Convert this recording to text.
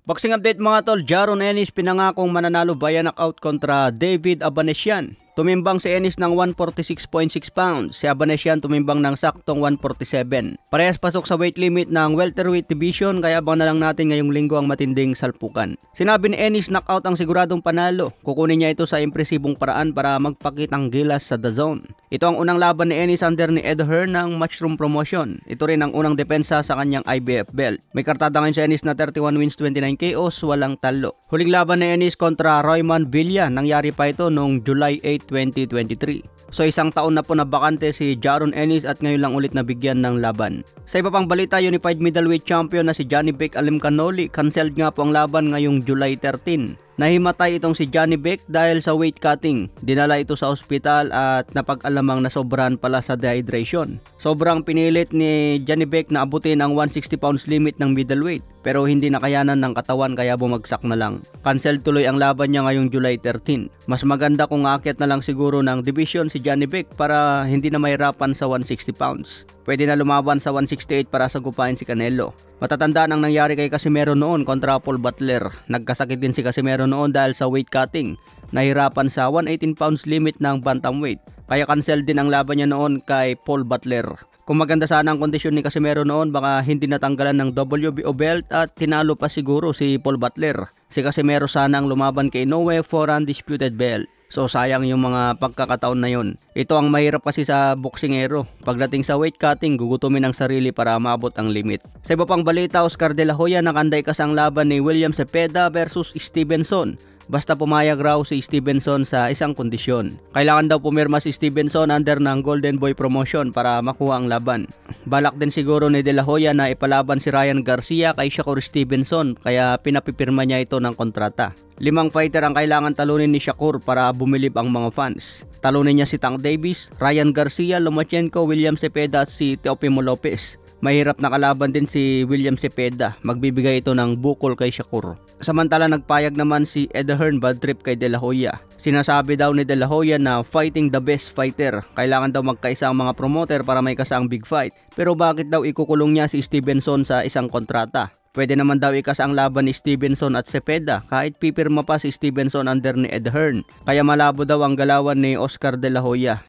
Boxing update mga tol, Jaron Ennis pinangakong mananalo via knockout kontra David Abanesian. Tumimbang si Ennis ng 146.6 pounds, si Abanesian tumimbang ng saktong 147. Parehas pasok sa weight limit ng welterweight division kaya abang na lang natin ngayong linggo ang matinding salpukan. Sinabi ni Ennis knockout ang siguradong panalo, kukunin niya ito sa impresibong paraan para magpakitang gilas sa The Zone. Ito ang unang laban ni Ennis under ni Ed Hearn ng Matchroom Promotion. Ito rin ang unang depensa sa kanyang IBF belt. May kartada ngayon si Ennis na 31 wins 29 KOs, walang talo. Huling laban ni Ennis kontra Royman Villa, nangyari pa ito noong July 8, 2023. So isang taon na po na bakante si Jaron Ennis at ngayon lang ulit nabigyan ng laban. Sa iba pang balita, unified middleweight champion na si Johnny Beck Alimcanoli, cancelled nga po ang laban ngayong July 13. Nahimatay itong si Johnny Beck dahil sa weight cutting. Dinala ito sa ospital at napag-alamang nasobrahan pala sa dehydration. Sobrang pinilit ni Johnny Beck na abutin ang 160 pounds limit ng middleweight pero hindi nakayanan ng katawan kaya bumagsak na lang. Cancel tuloy ang laban niya ngayong July 13. Mas maganda kung aakyat na lang siguro ng division si Johnny Beck para hindi na mahirapan sa 160 pounds. Pwede na lumaban sa 168 para sagupain si Canelo. Matatandaan ang nangyari kay Casimero noon kontra Paul Butler. Nagkasakit din si Casimero noon dahil sa weight cutting. Nahirapan sa 118 pounds limit ng bantamweight. Kaya cancel din ang laban niya noon kay Paul Butler. Kung maganda sana ang kondisyon ni Casimero noon, baka hindi natanggalan ng WBO belt at tinalo pa siguro si Paul Butler. Si Casimero sana ang lumaban kay Inoue for undisputed belt. So sayang yung mga pagkakataon na yun. Ito ang mahirap kasi sa boksingero. Pagdating sa weight cutting, gugutumin ang sarili para maabot ang limit. Sa iba pang balita, Oscar De La Hoya nakanday kasang laban ni William Cepeda versus Stevenson. Basta pumayag raw si Stevenson sa isang kondisyon. Kailangan daw pumirma si Stevenson under ng Golden Boy Promotion para makuha ang laban. Balak din siguro ni De La Hoya na ipalaban si Ryan Garcia kay Shakur Stevenson kaya pinapipirma niya ito ng kontrata. 5 fighter ang kailangan talunin ni Shakur para bumilib ang mga fans. Talunin niya si Tank Davis, Ryan Garcia, Lomachenko, William Cepeda at si Teofimo Lopez. Mahirap na kalaban din si William Cepeda, magbibigay ito ng bukol kay Shakur. Samantala nagpayag naman si Ed Hearn bad trip kay De La Hoya. Sinasabi daw ni De La Hoya na fighting the best fighter. Kailangan daw magkaisa ang mga promoter para may kasaang big fight. Pero bakit daw ikukulong niya si Stevenson sa isang kontrata? Pwede naman daw ikasa ang laban ni Stevenson at Cepeda kahit pipirma pa si Stevenson under ni Ed Hearn. Kaya malabo daw ang galawan ni Oscar De La Hoya.